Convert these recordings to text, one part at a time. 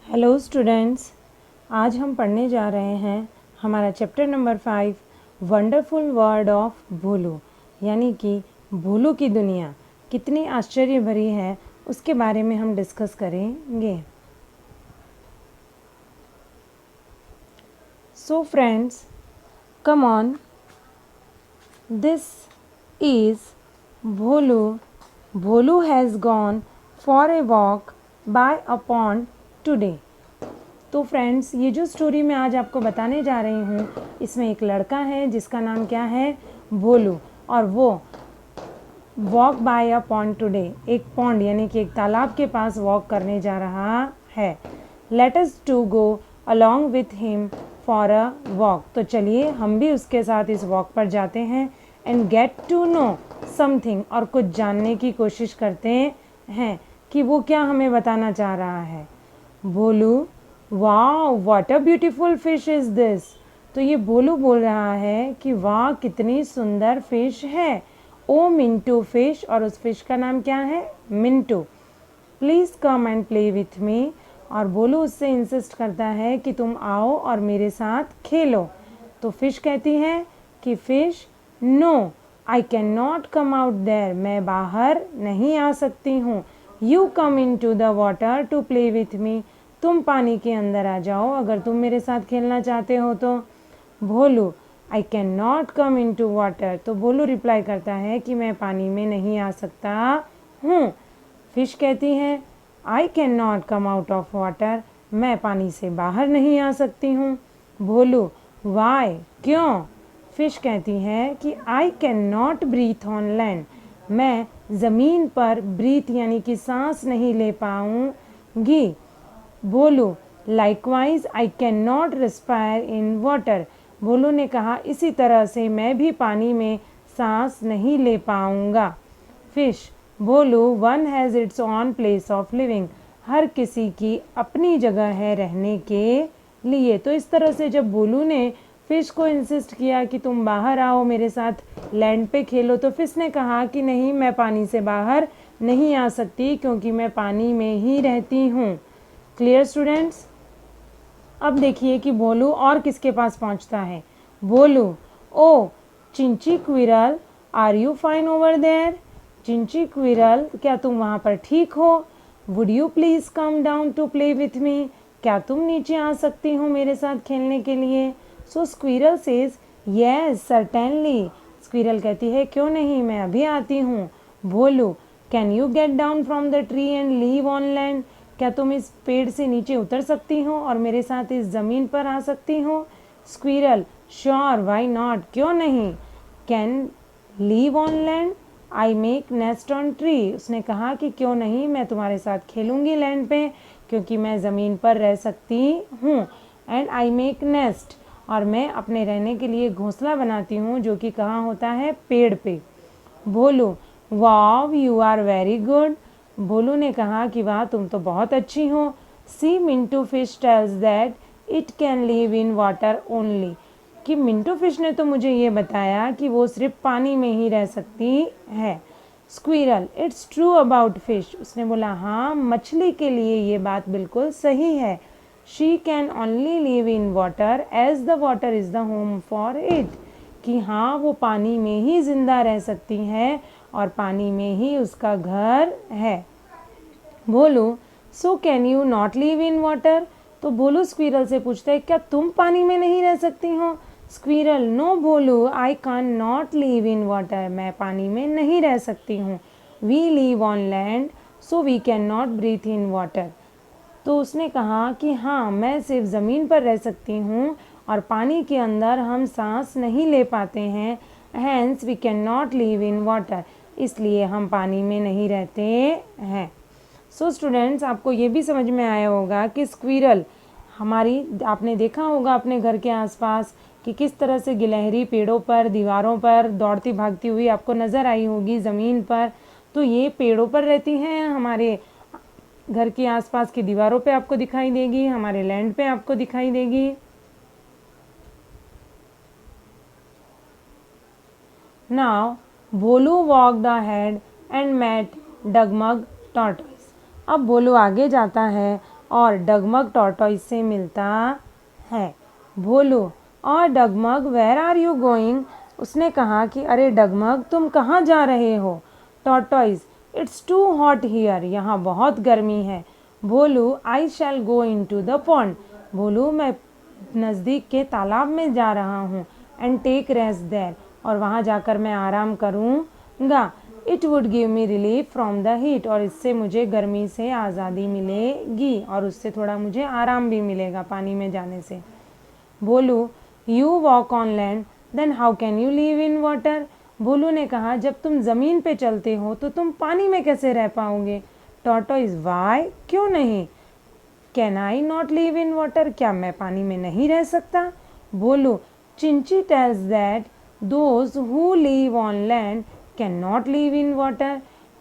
Hello students, आज हम पढ़ने जा रहे हैं हमारा chapter number 5 wonderful world of Bholu, यानी कि भोलू की दुनिया कितनी आश्चर्य भरी है उसके बारे में हम डिस्कस करेंगे। So friends, come on, this is Bholu. Bholu has gone for a walk bye a pond today. तो फ्रेंड्स, ये जो स्टोरी मैं आज आपको बताने जा रही हूँ, इसमें एक लड़का है जिसका नाम क्या है, भोलू, और वो walk bye a pond today, एक पॉन्ड यानी कि एक तालाब के पास वॉक करने जा रहा है। Let us to go along with him for a walk. तो चलिए हम भी उसके साथ इस वॉक पर जाते हैं and get to know something, और कुछ जानने की कोशिश करते हैं कि वो क्या हमें बताना चाह रहा है। भोलू, वाह what a beautiful fish is this. तो ये भोलू बोल रहा है कि वाह कितनी सुंदर फिश है। ओ मिंटू फिश, और उस फिश का नाम क्या है, Mintu. Please come and play with मी। और भोलू उससे इंसिस्ट करता है कि तुम आओ और मेरे साथ खेलो। तो फिश कहती है कि fish, no I can not come out there, मैं बाहर नहीं आ सकती हूँ। You come in to the water to play with me, तुम पानी के अंदर आ जाओ अगर तुम मेरे साथ खेलना चाहते हो तो। Bholu, I can not come in to water. तो भोलू रिप्लाई करता है कि मैं पानी में नहीं आ सकता हूँ। फिश कहती है, आई can not come out of water, मैं पानी से बाहर नहीं आ सकती हूँ। भोलू, वाई, क्यों? फिश कहती है कि I can not breathe on land, मैं ज़मीन पर ब्रीथ यानी कि सांस नहीं ले पाऊँगी। Bholu, likewise I can not respire in water. Bholu ने कहा इसी तरह से मैं भी पानी में सांस नहीं ले पाऊँगा। Fish, Bholu, one has its own place of living, हर किसी की अपनी जगह है रहने के लिए। तो इस तरह से जब भोलू ने फिश को इंसिस्ट किया कि तुम बाहर आओ मेरे साथ लैंड पे खेलो, तो फिश ने कहा कि नहीं, मैं पानी से बाहर नहीं आ सकती क्योंकि मैं पानी में ही रहती हूँ। Clear students? अब देखिए कि भोलू और किसके पास पहुंचता है। Bholu, O Chinchi squirrel, are you fine over there. Chinchi squirrel, क्या तुम वहाँ पर ठीक हो। Would you please come down to play with me, क्या तुम नीचे आ सकती हो मेरे साथ खेलने के लिए। So squirrel says, yes certainly. Squirrel कहती है क्यों नहीं, मैं अभी आती हूँ। Bholu, can you get down from the tree and live on land, क्या तुम इस पेड़ से नीचे उतर सकती हो और मेरे साथ इस ज़मीन पर आ सकती हो। स्क्विरल, श्योर, वाई नॉट, क्यों नहीं। Can leave on land, I make nest on tree. उसने कहा कि क्यों नहीं, मैं तुम्हारे साथ खेलूंगी लैंड पे क्योंकि मैं ज़मीन पर रह सकती हूँ। एंड आई मेक नेस्ट, और मैं अपने रहने के लिए घोंसला बनाती हूँ जो कि कहाँ होता है, पेड़ पे। Bholu, wow you are very good. Bholu ने कहा कि वाह तुम तो बहुत अच्छी हो। See Mintu fish tells that it can live in water only, कि मिंटू फिश ने तो मुझे ये बताया कि वो सिर्फ पानी में ही रह सकती है। Squirrel, it's true about fish. उसने बोला हाँ, मछली के लिए ये बात बिल्कुल सही है। She can only live in water as the water is the home for it, कि हाँ वो पानी में ही जिंदा रह सकती है और पानी में ही उसका घर है। Bholu, so can you not live in water. तो भोलू स्क्विरल से पूछता है क्या तुम पानी में नहीं रह सकती हो। Squirrel, no Bholu, I can not live in water, मैं पानी में नहीं रह सकती हूँ। We live on land so we can not breathe in water. तो उसने कहा कि हाँ, मैं सिर्फ ज़मीन पर रह सकती हूँ और पानी के अंदर हम सांस नहीं ले पाते हैं। Hence we can not live in water, इसलिए हम पानी में नहीं रहते हैं। सो स्टूडेंट्स, आपको ये भी समझ में आया होगा कि स्क्विरल हमारी, आपने देखा होगा अपने घर के आसपास कि किस तरह से गिलहरी पेड़ों पर, दीवारों पर दौड़ती भागती हुई आपको नज़र आई होगी ज़मीन पर। तो ये पेड़ों पर रहती हैं, हमारे घर के आसपास की दीवारों पे आपको दिखाई देगी, हमारे लैंड पे आपको दिखाई देगी। Now Bholu walked ahead and met Dagmag tortoise. अब भोलू आगे जाता है और डगमग टॉर्टोइज से मिलता है। भोलू, और डगमग वेयर आर यू गोइंग? उसने कहा कि अरे डगमग तुम कहाँ जा रहे हो? Tortoise, it's too hot here, यहाँ बहुत गर्मी है। Bholu, I shall go in to the pond. Bholu, मैं नज़दीक के तालाब में जा रहा हूँ। एंड टेक रेस्ट देयर, और वहाँ जाकर मैं आराम करूँगा। It would give me relief from the heat, और इससे मुझे गर्मी से आज़ादी मिलेगी और उससे थोड़ा मुझे आराम भी मिलेगा पानी में जाने से। Bholu, you walk on land then how can you live in water? Bholu ने कहा जब तुम ज़मीन पे चलते हो तो तुम पानी में कैसे रह पाओगे? टॉर्टोइज, वाई, क्यों नहीं? Can I not live in water, क्या मैं पानी में नहीं रह सकता? Bholu, Chinchi tells that those who live on land can not live in water.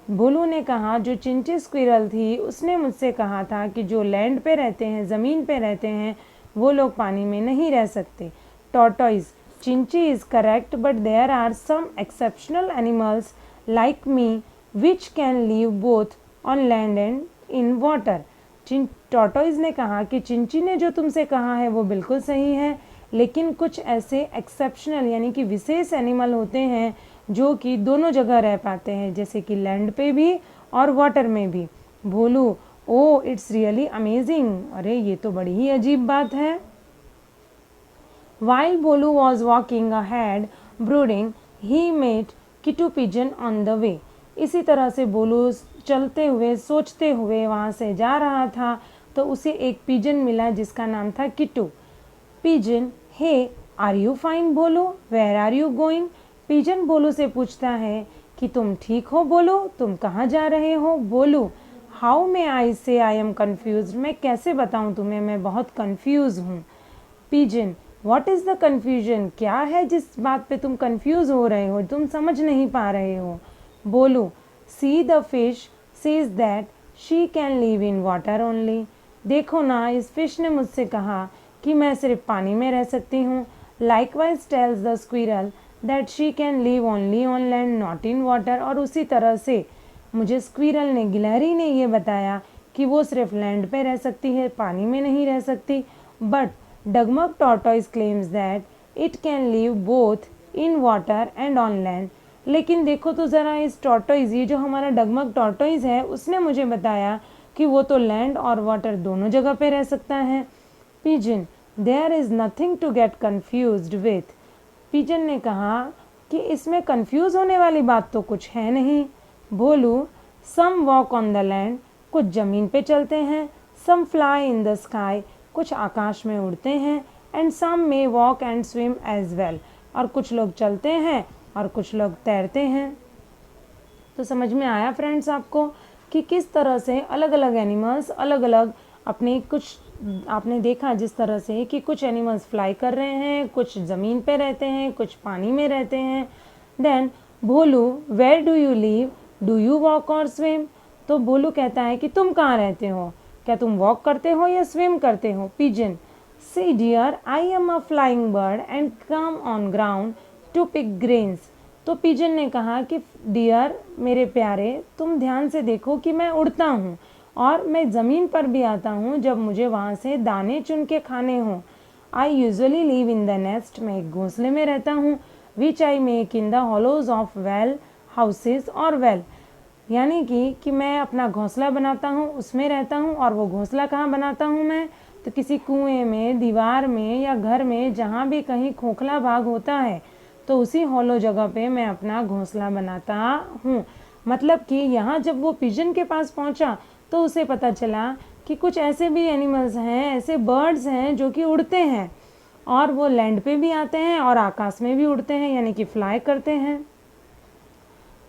Bholu ने कहा जो चिंची स्क्विरल थी उसने मुझसे कहा था कि जो लैंड पे रहते हैं, ज़मीन पे रहते हैं, वो लोग पानी में नहीं रह सकते। Tortoise, Chinchi is correct but there are some exceptional animals like me which can live both on land and in water. Tortoise ने कहा कि चिंची ने जो तुमसे कहा है वो बिल्कुल सही है, लेकिन कुछ ऐसे एक्सेप्शनल यानी कि विशेष एनिमल होते हैं जो कि दोनों जगह रह पाते हैं, जैसे कि लैंड पे भी और वाटर में भी। भोलू, ओ इट्स रियली अमेजिंग, अरे ये तो बड़ी ही अजीब बात है। While Bolu was walking ahead, brooding, he met Kittu Pigeon on the way. इसी तरह से बोलू चलते हुए सोचते हुए वहाँ से जा रहा था तो उसे एक पिजन मिला जिसका नाम था Kittu. Pigeon, hey are you fine Bholu, where are you going? Pigeon Bholu से पूछता है कि तुम ठीक हो बोलू, तुम कहाँ जा रहे हो? बोलू, हाउ मे आई से आई एम कन्फ्यूज, मैं कैसे बताऊँ तुम्हें, मैं बहुत कन्फ्यूज़ हूँ। Pigeon, what is the confusion, क्या है जिस बात पे तुम कन्फ्यूज़ हो रहे हो, तुम समझ नहीं पा रहे हो? बोलू, see the fish says that she can live in water only. देखो ना, इस फिश ने मुझसे कहा कि मैं सिर्फ पानी में रह सकती हूँ। Likewise tells the squirrel that she can live only on land not in water. और उसी तरह से मुझे स्क्विरल ने, गिलहरी ने ये बताया कि वो सिर्फ लैंड पे रह सकती है, पानी में नहीं रह सकती। But Dagmag tortoise claims that it can live both in water and on land. लेकिन देखो तो ज़रा इस टॉर्टोइज, ये जो हमारा डगमग टॉर्टोइज है, उसने मुझे बताया कि वो तो लैंड और वाटर दोनों जगह पे रह सकता है। Pigeon, there is nothing to get confused with. Pigeon ने कहा कि इसमें कन्फ्यूज़ होने वाली बात तो कुछ है नहीं। Bholu, some walk on the land, कुछ ज़मीन पे चलते हैं, some fly in the sky, कुछ आकाश में उड़ते हैं, and some may walk and swim as well, और कुछ लोग चलते हैं और कुछ लोग तैरते हैं। तो समझ में आया फ्रेंड्स आपको कि किस तरह से अलग अलग एनिमल्स अलग अलग अपने कुछ, आपने देखा जिस तरह से कि कुछ एनिमल्स फ्लाई कर रहे हैं, कुछ ज़मीन पे रहते हैं, कुछ पानी में रहते हैं। Then Bholu, where do you live, do you walk और स्विम? तो भोलू कहता है कि तुम कहाँ रहते हो, क्या तुम वॉक करते हो या स्विम करते हो? Pigeon, see dear, I am a flying bird and come on ground to pick grains. तो पिजन ने कहा कि डियर, मेरे प्यारे, तुम ध्यान से देखो कि मैं उड़ता हूँ और मैं ज़मीन पर भी आता हूँ जब मुझे वहाँ से दाने चुन के खाने हों। I usually live in the nest, मैं एक घोंसले में रहता हूँ, which I make in the hollows of well houses और वेल। यानी कि मैं अपना घोंसला बनाता हूँ, उसमें रहता हूँ। और वो घोंसला कहाँ बनाता हूँ मैं? तो किसी कुएं में, दीवार में या घर में, जहाँ भी कहीं खोखला भाग होता है तो उसी हॉलो जगह पे मैं अपना घोंसला बनाता हूँ। मतलब कि यहाँ जब वो पिजन के पास पहुँचा तो उसे पता चला कि कुछ ऐसे भी एनिमल्स हैं, ऐसे बर्ड्स हैं जो कि उड़ते हैं और वो लैंड पे भी आते हैं और आकाश में भी उड़ते हैं, यानी कि फ्लाई करते हैं।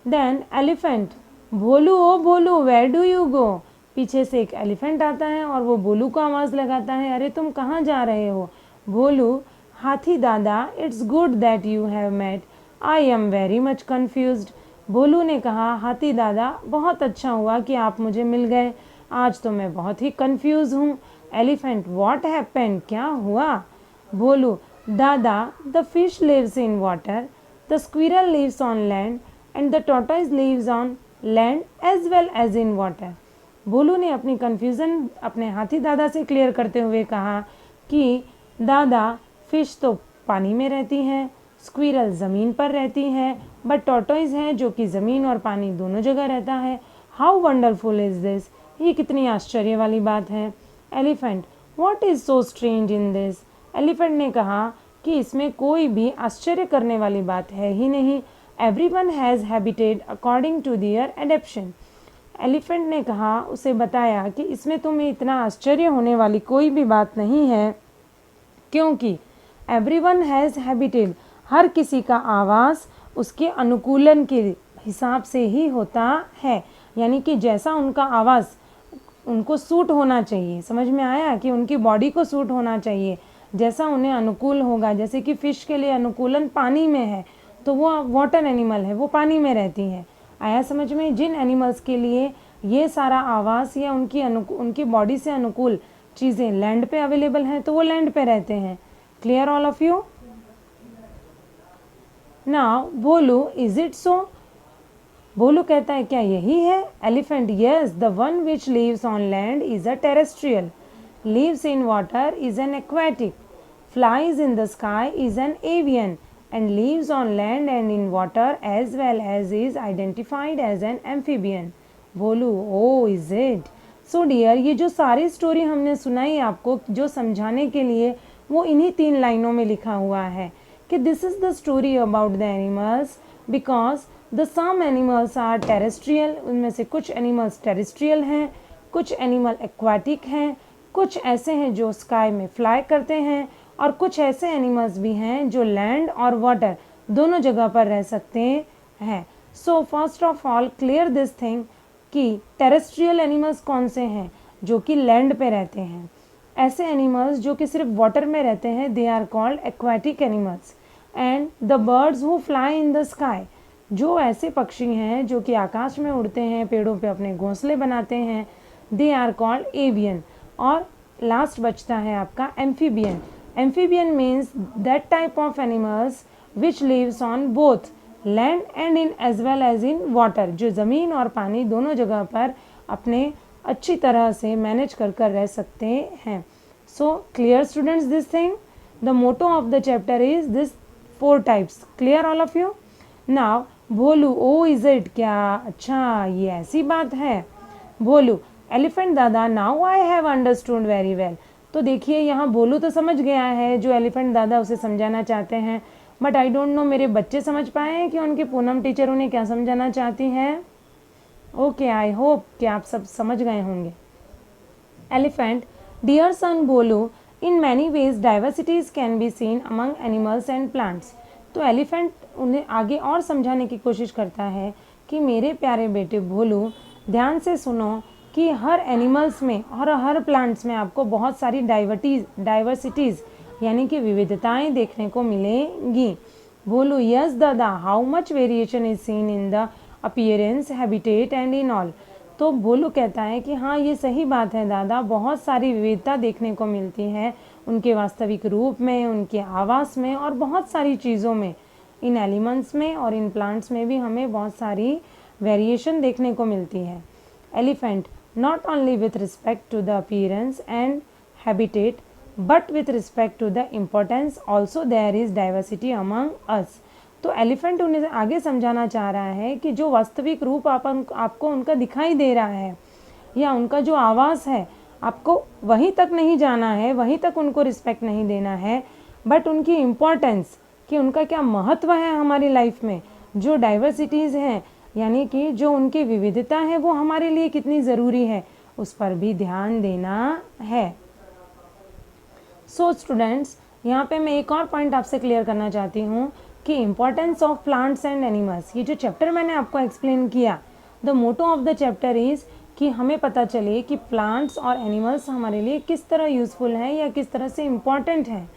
Then elephant, Bholu, O Bholu, where do you go? पीछे से एक एलिफेंट आता है और वो भोलू को आवाज़ लगाता है, अरे तुम कहाँ जा रहे हो? भोलू, हाथी दादा, it's good that you have met, I am very much confused. Bholu ने कहा, हाथी दादा, बहुत अच्छा हुआ कि आप मुझे मिल गए, आज तो मैं बहुत ही कन्फ्यूज़ हूँ। एलिफेंट, व्हाट हैपेंड, क्या हुआ? भोलू, दादा, the fish lives in water, the squirrel lives on land and the tortoise lives on land as well as in water. Bholu ने अपनी कन्फ्यूज़न अपने हाथी दादा से क्लियर करते हुए कहा कि दादा, फिश तो पानी में रहती हैं, स्क्विरल ज़मीन पर रहती हैं, बट टॉर्टोइज है जो कि ज़मीन और पानी दोनों जगह रहता है। हाउ वंडरफुल इज़ दिस, ये कितनी आश्चर्य वाली बात है। Elephant, what is so strange in this. Elephant ने कहा कि इसमें कोई भी आश्चर्य करने वाली बात है ही नहीं। Everyone has habited according to their adaptation. Elephant ने कहा, उसे बताया कि इसमें तुम्हें इतना आश्चर्य होने वाली कोई भी बात नहीं है, क्योंकि एवरीवन हैज़ हैबिटेड, हर किसी का आवास उसके अनुकूलन के हिसाब से ही होता है, यानी कि जैसा उनका आवास उनको सूट होना चाहिए। समझ में आया कि उनकी बॉडी को सूट होना चाहिए, जैसा उन्हें अनुकूल होगा। जैसे कि फ़िश के लिए अनुकूलन पानी में है, तो वो वाटर एनिमल है, वो पानी में रहती है। आया समझ में। जिन एनिमल्स के लिए ये सारा आवास या उनकी बॉडी से अनुकूल चीज़ें लैंड पे अवेलेबल हैं, तो वो लैंड पे रहते हैं। Clear all of you. Now Bholu, is it so. Bholu कहता है, क्या यही है। Elephant, yes, the one which lives on land is a terrestrial, lives in water is an aquatic, flies in the sky is an avian, and lives on land and in water as well as is identified as an amphibian. बोलू, oh is it so dear। ये जो सारी story हमने सुनाई आपको, जो समझाने के लिए वो इन्हीं 3 लाइनों में लिखा हुआ है कि this is the story about the animals because the some animals are terrestrial, उनमें से कुछ एनिमल्स टेरेस्ट्रियल हैं, कुछ एनिमल एक्वाटिक हैं, कुछ ऐसे हैं जो स्काई में फ्लाई करते हैं, और कुछ ऐसे एनिमल्स भी हैं जो लैंड और वाटर दोनों जगह पर रह सकते हैं। So first of all clear this thing कि टेरेस्ट्रियल एनिमल्स कौन से हैं, जो कि लैंड पे रहते हैं। ऐसे एनिमल्स जो कि सिर्फ वाटर में रहते हैं, they are called aquatic animals. And the birds who fly in the sky, जो ऐसे पक्षी हैं जो कि आकाश में उड़ते हैं, पेड़ों पे अपने घोंसले बनाते हैं, दे आर कॉल्ड एवियन। और लास्ट बचता है आपका amphibian. Amphibian means that type of animals which lives on both land and in as well as in water, जो ज़मीन और पानी दोनों जगह पर अपने अच्छी तरह से मैनेज कर रह सकते हैं। So clear students this thing. The motto of the chapter is this 4 types. Clear all of you. Now Bholu, oh is it, क्या अच्छा ये ऐसी बात है। भोलू, एलिफेंट दादा, now I have understood very well. तो देखिए यहाँ भोलू तो समझ गया है जो एलिफेंट दादा उसे समझाना चाहते हैं, बट आई डोंट नो मेरे बच्चे समझ पाए हैं कि उनकी पूनम टीचर उन्हें क्या समझाना चाहती हैं। ओके, आई होप कि आप सब समझ गए होंगे। Elephant, dear son Bholu, in many ways diversities can be seen among animals and plants. तो एलिफेंट उन्हें आगे और समझाने की कोशिश करता है कि मेरे प्यारे बेटे भोलू, ध्यान से सुनो कि हर एनिमल्स में और हर प्लांट्स में आपको बहुत सारी डाइवर्सिटीज़ यानी कि विविधताएं देखने को मिलेंगी। भोलू, यस दादा, how much variation is seen in the appearance, habitat and in all. तो भोलू कहता है कि हाँ ये सही बात है दादा, बहुत सारी विविधता देखने को मिलती है उनके वास्तविक रूप में, उनके आवास में और बहुत सारी चीज़ों में। इन एलिमेंट्स में और इन प्लांट्स में भी हमें बहुत सारी वेरिएशन देखने को मिलती है। Elephant, not only with respect to the appearance and habitat but with respect to the importance also there is diversity among us। तो एलिफेंट उन्हें आगे समझाना चाह रहा है कि जो वास्तविक रूप आपको उनका दिखाई दे रहा है या उनका जो आवास है, आपको वहीं तक नहीं जाना है, वहीं तक उनको रिस्पेक्ट नहीं देना है, बट उनकी इम्पोर्टेंस कि उनका क्या महत्व है हमारी लाइफ में, जो डाइवर्सिटीज़ हैं यानी कि जो उनकी विविधता है वो हमारे लिए कितनी ज़रूरी है, उस पर भी ध्यान देना है। सो स्टूडेंट्स, यहाँ पे मैं एक और पॉइंट आपसे क्लियर करना चाहती हूँ कि importance of plants and animals. ये जो चैप्टर मैंने आपको एक्सप्लेन किया, the motto of the chapter is कि हमें पता चले कि प्लांट्स और एनिमल्स हमारे लिए किस तरह यूज़फुल हैं या किस तरह से इम्पॉर्टेंट हैं।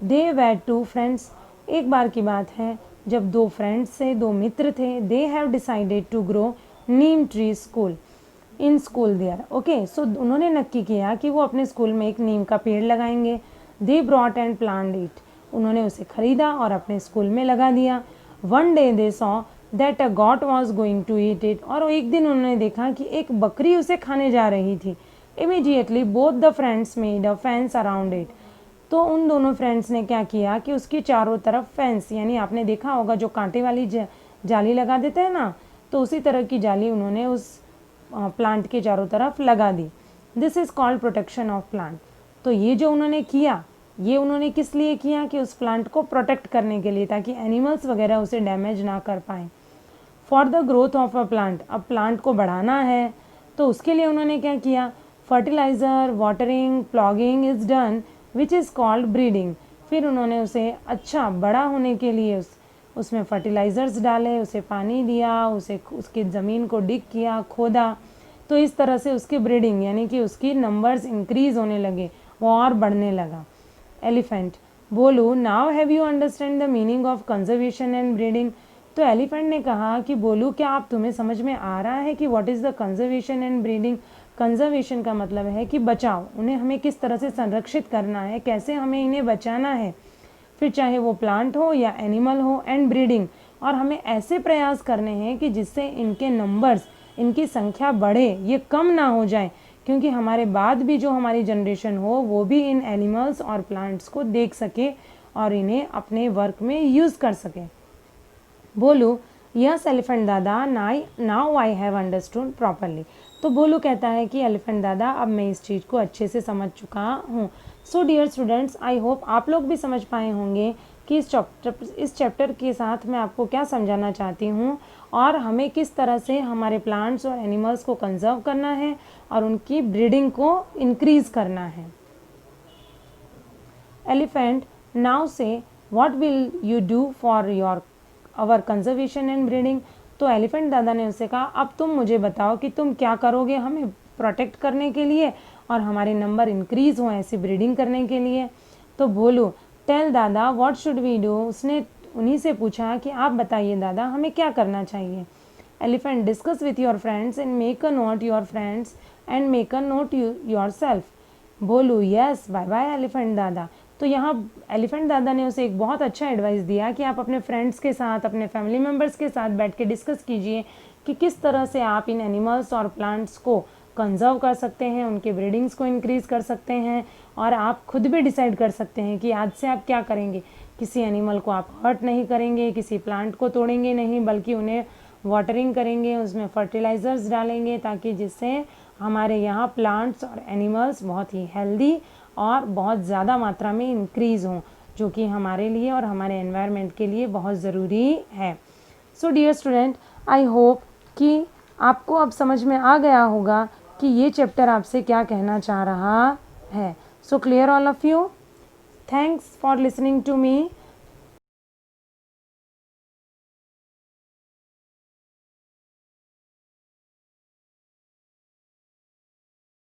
दे वेर 2 फ्रेंड्स, एक बार की बात है जब 2 फ्रेंड्स थे, 2 मित्र थे। They have decided to grow neem tree in school there. Okay, so उन्होंने नक्की किया कि वो अपने स्कूल में एक नीम का पेड़ लगाएंगे। They brought and plant it, उन्होंने उसे खरीदा और अपने स्कूल में लगा दिया। One day they saw that a goat was going to eat it, और एक दिन उन्होंने देखा कि एक बकरी उसे खाने जा रही थी। Immediately both the friends made a fence around it, तो उन दोनों फ्रेंड्स ने क्या किया कि उसकी चारों तरफ फेंस, यानी आपने देखा होगा जो कांटे वाली जाली लगा देते हैं ना, तो उसी तरह की जाली उन्होंने उस प्लांट के चारों तरफ लगा दी। This is called protection of plant. तो ये जो उन्होंने किया, ये उन्होंने किस लिए किया कि उस प्लांट को प्रोटेक्ट करने के लिए, ताकि एनिमल्स वगैरह उसे डैमेज ना कर पाएँ। For the growth of a plant, अब प्लांट को बढ़ाना है तो उसके लिए उन्होंने क्या किया, fertiliser, watering, plogging is done which is called breeding. फिर उन्होंने उसे अच्छा बड़ा होने के लिए उसमें फर्टिलाइज़र्स डाले, उसे पानी दिया, उसे उसकी ज़मीन को डिग किया, खोदा, तो इस तरह से उसकी ब्रीडिंग यानी कि उसकी नंबर्स इंक्रीज़ होने लगे, वो और बढ़ने लगा। एलिफेंट, बोलू now have you understand the meaning of conservation and breeding. तो एलिफेंट ने कहा कि बोलू क्या आप तुम्हें समझ में आ रहा है कि what is the conservation and breeding. Conservation का मतलब है कि बचाओ, उन्हें हमें किस तरह से संरक्षित करना है, कैसे हमें इन्हें बचाना है, फिर चाहे वो प्लांट हो या एनिमल हो, एंड ब्रीडिंग, और हमें ऐसे प्रयास करने हैं कि जिससे इनके नंबर्स, इनकी संख्या बढ़े, ये कम ना हो जाए, क्योंकि हमारे बाद भी जो हमारी जनरेशन हो वो भी इन एनिमल्स और प्लांट्स को देख सके और इन्हें अपने वर्क में यूज़ कर सके। बोलू यस एलिफेंट दादा, now I have understood properly. तो बोलू कहता है कि एलिफेंट दादा अब मैं इस चीज़ को अच्छे से समझ चुका हूँ। So dear students, I hope आप लोग भी समझ पाए होंगे कि इस चैप्टर के साथ मैं आपको क्या समझाना चाहती हूँ और हमें किस तरह से हमारे प्लांट्स और एनिमल्स को कंजर्व करना है और उनकी ब्रीडिंग को इंक्रीज़ करना है। Elephant now say what will you do for our conservation and breeding. तो एलिफेंट दादा ने उससे कहा अब तुम मुझे बताओ कि तुम क्या करोगे हमें प्रोटेक्ट करने के लिए और हमारे नंबर इंक्रीज़ हों ऐसी ब्रीडिंग करने के लिए। तो बोलू टेल दादा व्हाट शुड वी डू। उसने उन्हीं से पूछा कि आप बताइए दादा हमें क्या करना चाहिए। Elephant discuss with your friends and make a not your friends and make a not your self. बोलू यस बाय बाय एलिफेंट दादा। तो यहाँ एलिफेंट दादा ने उसे एक बहुत अच्छा एडवाइस दिया कि आप अपने फ्रेंड्स के साथ, अपने फैमिली मेम्बर्स के साथ बैठ के डिस्कस कीजिए कि किस तरह से आप इन एनिमल्स और प्लांट्स को कंजर्व कर सकते हैं, उनके ब्रीडिंग्स को इंक्रीज़ कर सकते हैं, और आप खुद भी डिसाइड कर सकते हैं कि आज से आप क्या करेंगे। किसी एनिमल को आप हर्ट नहीं करेंगे, किसी प्लांट को तोड़ेंगे नहीं, बल्कि उन्हें वाटरिंग करेंगे, उसमें फर्टिलाइज़र्स डालेंगे, ताकि जिससे हमारे यहाँ प्लांट्स और एनिमल्स बहुत ही हेल्दी और बहुत ज़्यादा मात्रा में इंक्रीज़ हों, जो कि हमारे लिए और हमारे एनवायरनमेंट के लिए बहुत ज़रूरी है। So dear student, I hope कि आपको अब समझ में आ गया होगा कि ये चैप्टर आपसे क्या कहना चाह रहा है। So clear all of you, thanks for listening to me.